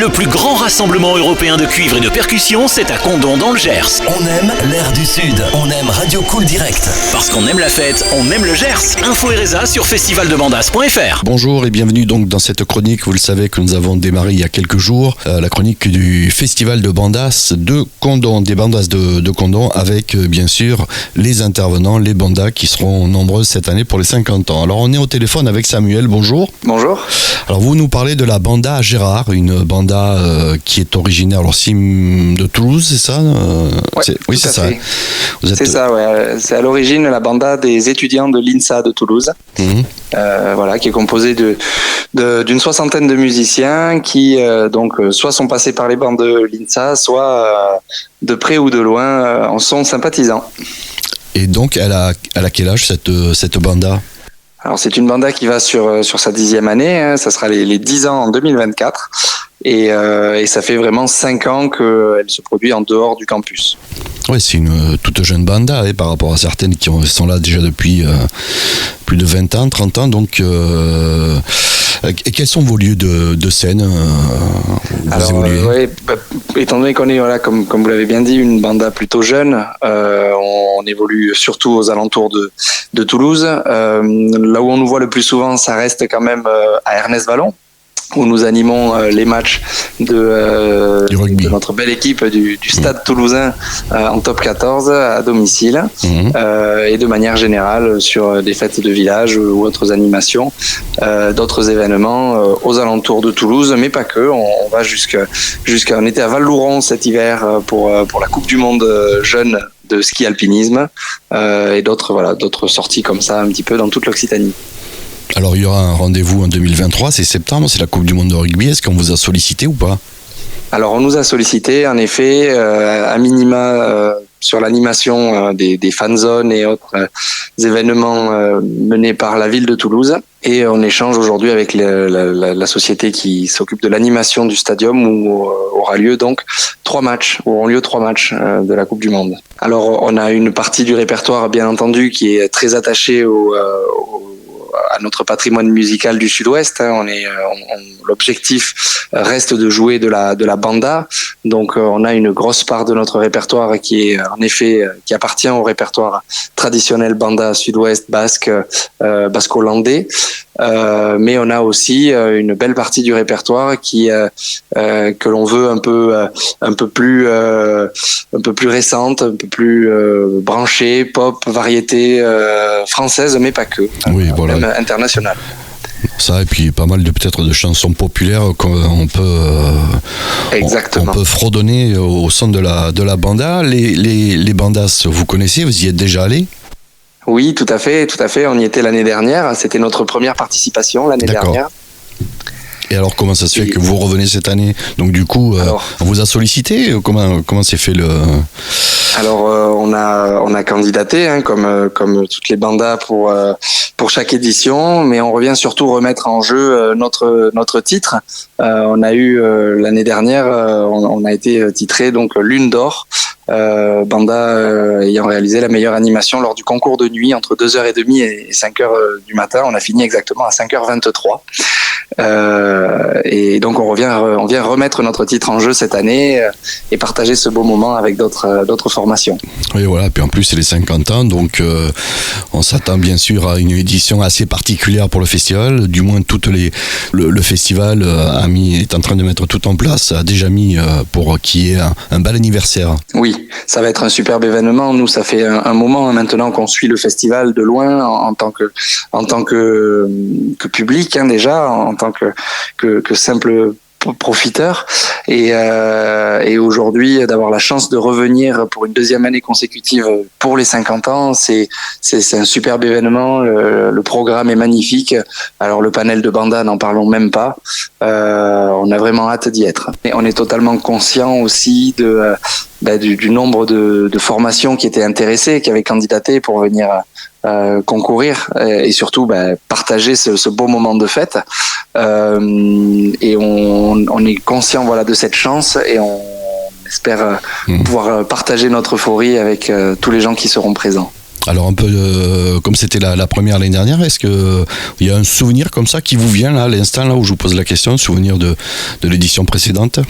Le plus grand rassemblement européen de cuivre et de percussion, c'est à Condom dans le Gers. On aime l'air du Sud, on aime Radio Cool Direct. Parce qu'on aime la fête, on aime le Gers. Info et résa sur festivaldebandas.fr. Bonjour et bienvenue donc dans cette chronique, vous le savez que nous avons démarré il y a quelques jours, la chronique du festival de bandas de Condom, des bandas de Condom avec bien sûr les intervenants, les bandas qui seront nombreuses cette année pour les 50 ans. Alors on est au téléphone avec Samuel, bonjour. Bonjour. Alors vous nous parlez de la banda Gérard, une banda qui est originaire aussi de Toulouse, c'est ça Oui, c'est ça. C'est ça, ouais. C'est à l'origine la banda des étudiants de l'INSA de Toulouse, qui est composée d'une soixantaine de musiciens qui soit sont passés par les bancs de l'INSA, soit de près ou de loin en sont sympathisants. Et donc elle a quel âge cette banda ? Alors c'est une banda qui va sur sa 10e année, ça sera les 10 ans en 2024 et ça fait vraiment 5 ans qu'elle se produit en dehors du campus. Oui, c'est une toute jeune banda par rapport à certaines qui sont là déjà depuis plus de 20 ans, 30 ans. Donc, et quels sont vos lieux de scène étant donné qu'on est, comme vous l'avez bien dit, une banda plutôt jeune, on évolue surtout aux alentours de Toulouse. Là où on nous voit le plus souvent, ça reste quand même à Ernest-Vallon, où nous animons les matchs de notre belle équipe du Stade Toulousain en top 14 à domicile et de manière générale sur des fêtes de village ou autres animations, d'autres événements aux alentours de Toulouse, mais pas que. On va on était à Val-Louron cet hiver pour la Coupe du Monde jeune de ski alpinisme et d'autres sorties comme ça un petit peu dans toute l'Occitanie. Alors il y aura un rendez-vous en 2023, c'est septembre, c'est la Coupe du Monde de rugby. Est-ce qu'on vous a sollicité ou pas ? Alors on nous a sollicité en effet, à minima sur l'animation des fan zones et autres événements menés par la ville de Toulouse. Et on échange aujourd'hui avec la société qui s'occupe de l'animation du stadium où auront lieu trois matchs de la Coupe du Monde. Alors on a une partie du répertoire bien entendu qui est très attachée à notre patrimoine musical du Sud-Ouest. L'objectif reste de jouer de la banda. Donc on a une grosse part de notre répertoire qui est en effet qui appartient au répertoire traditionnel banda Sud-Ouest basque, basque-hollandais. Mais on a aussi une belle partie du répertoire que l'on veut un peu plus récente, un peu plus branchée, pop, variété française, mais pas que. Oui, voilà. Même internationale. Ça, et puis pas mal peut-être de chansons populaires qu'on peut fredonner au son de la banda. Les bandas, vous connaissez, vous y êtes déjà allé ? Oui, tout à fait. On y était l'année dernière. C'était notre première participation l'année dernière. Et alors, comment ça se fait que vous revenez cette année ? Donc, du coup, on vous a sollicité ? Comment s'est fait le... Alors, on a candidaté, comme toutes les bandas pour chaque édition, mais on revient surtout remettre en jeu notre titre. On a eu l'année dernière, on a été titré donc Lune d'or. Banda ayant réalisé la meilleure animation lors du concours de nuit entre 2h30 et 5h du matin. On a fini exactement à 5h23. Et donc on vient remettre notre titre en jeu cette année et partager ce beau moment avec d'autres formations. Oui, voilà, puis en plus c'est les 50 ans, donc on s'attend bien sûr à une édition assez particulière pour le festival. Du moins le festival est en train de mettre tout en place, a déjà mis pour qu'il y ait un bel anniversaire. Oui, ça va être un superbe événement. Nous, ça fait un moment maintenant qu'on suit le festival de loin en tant que public déjà, en tant que simple profiteur et aujourd'hui d'avoir la chance de revenir pour une deuxième année consécutive pour les 50 ans, c'est un superbe événement. Le programme est magnifique. Alors le panel de banda, n'en parlons même pas. On a vraiment hâte d'y être. Et on est totalement conscient aussi du nombre de formations qui étaient intéressées, qui avaient candidaté pour venir concourir et surtout partager ce beau moment de fête. Et on est conscient de cette chance et on espère pouvoir partager notre euphorie avec tous les gens qui seront présents. Alors un peu comme c'était la première l'année dernière, est-ce qu'il y a un souvenir comme ça qui vous vient là, à l'instant là où je vous pose la question, un souvenir de l'édition précédente?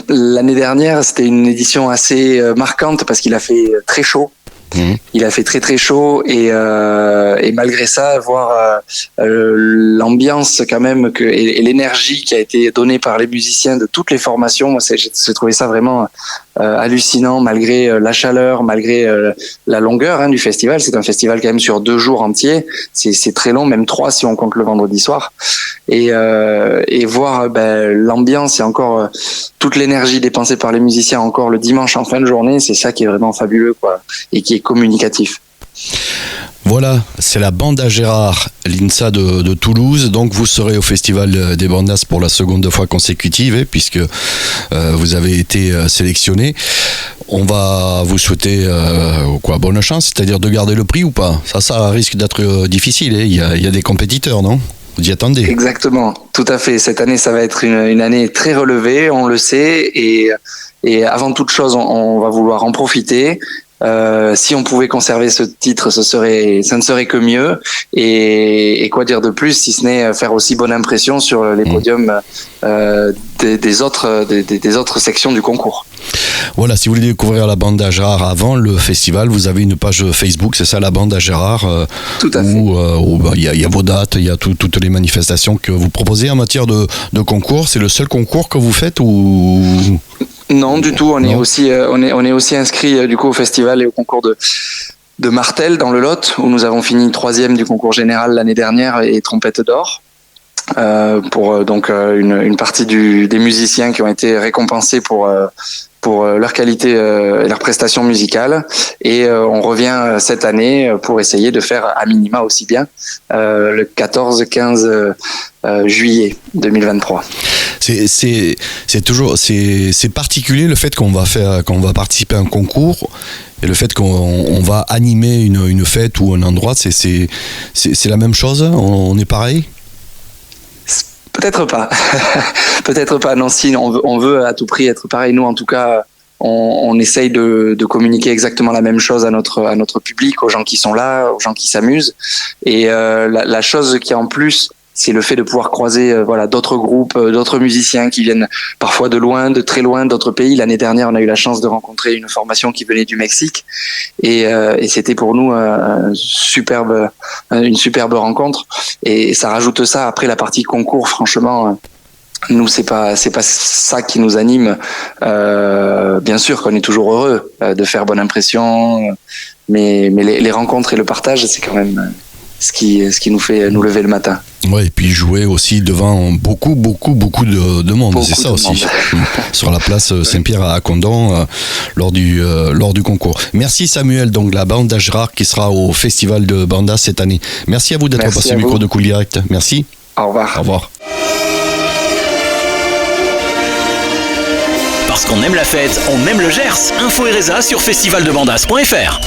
L'année dernière, c'était une édition assez marquante parce qu'il a fait très chaud. Il a fait très très chaud et malgré ça, voir l'ambiance quand même et l'énergie qui a été donnée par les musiciens de toutes les formations, moi j'ai trouvé ça vraiment hallucinant malgré la chaleur, malgré la longueur du festival. C'est un festival quand même sur 2 jours entiers. C'est très long, même 3 si on compte le vendredi soir. Et voir l'ambiance et encore toute l'énergie dépensée par les musiciens encore le dimanche en fin de journée, c'est ça qui est vraiment fabuleux, quoi, et qui est communicatif. Voilà, c'est la bande à Gérard, l'INSA de Toulouse. Donc vous serez au Festival des Bandas pour la seconde fois consécutive, puisque vous avez été sélectionné. On va vous souhaiter bonne chance, c'est-à-dire de garder le prix ou pas. Ça risque d'être difficile, il y a des compétiteurs, non ? Vous y attendez ? Exactement, tout à fait. Cette année, ça va être une année très relevée, on le sait, et avant toute chose, on va vouloir en profiter. Si on pouvait conserver ce titre, ça ne serait que mieux. Et quoi dire de plus, si ce n'est faire aussi bonne impression sur les podiums des autres sections du concours. Voilà, si vous voulez découvrir la bande à Gérard avant le festival, vous avez une page Facebook, c'est ça, la bande à Gérard. Tout à fait. Où il y a vos dates, il y a toutes les manifestations que vous proposez en matière de concours. C'est le seul concours que vous faites ou... Non, du tout. On est aussi inscrit du coup au festival et au concours de Martel dans le Lot, où nous avons fini 3e du concours général l'année dernière et trompette d'or. Pour donc une partie des musiciens qui ont été récompensés pour leur qualité et leur prestation musicale, et on revient cette année pour essayer de faire à minima aussi bien le 14-15 juillet 2023. C'est particulier le fait qu'on va participer à un concours et le fait qu'on va animer une fête ou un endroit. C'est la même chose, on est pareil. Peut-être pas. Peut-être pas. Non, si on veut à tout prix être pareil. Nous, en tout cas, on essaye de communiquer exactement la même chose à notre public, aux gens qui sont là, aux gens qui s'amusent. Et la chose qui en plus, c'est le fait de pouvoir croiser d'autres groupes, d'autres musiciens qui viennent parfois de loin, de très loin, d'autres pays. L'année dernière, on a eu la chance de rencontrer une formation qui venait du Mexique, et c'était pour nous une superbe rencontre. Et ça rajoute ça après la partie concours. Franchement, nous c'est pas ça qui nous anime. Bien sûr qu'on est toujours heureux de faire bonne impression, mais les rencontres et le partage, c'est quand même ce qui nous fait nous lever le matin. Ouais, et puis jouer aussi devant beaucoup de monde, c'est ça aussi. Sur la place Saint-Pierre à Condon lors du concours. Merci Samuel, donc la bande à Gérard qui sera au Festival de Bandas cette année. Merci à vous d'être passé au micro de Cool Direct. Merci. Au revoir. Au revoir. Parce qu'on aime la fête, on aime le Gers. Info et Résa sur festivaldebandas.fr.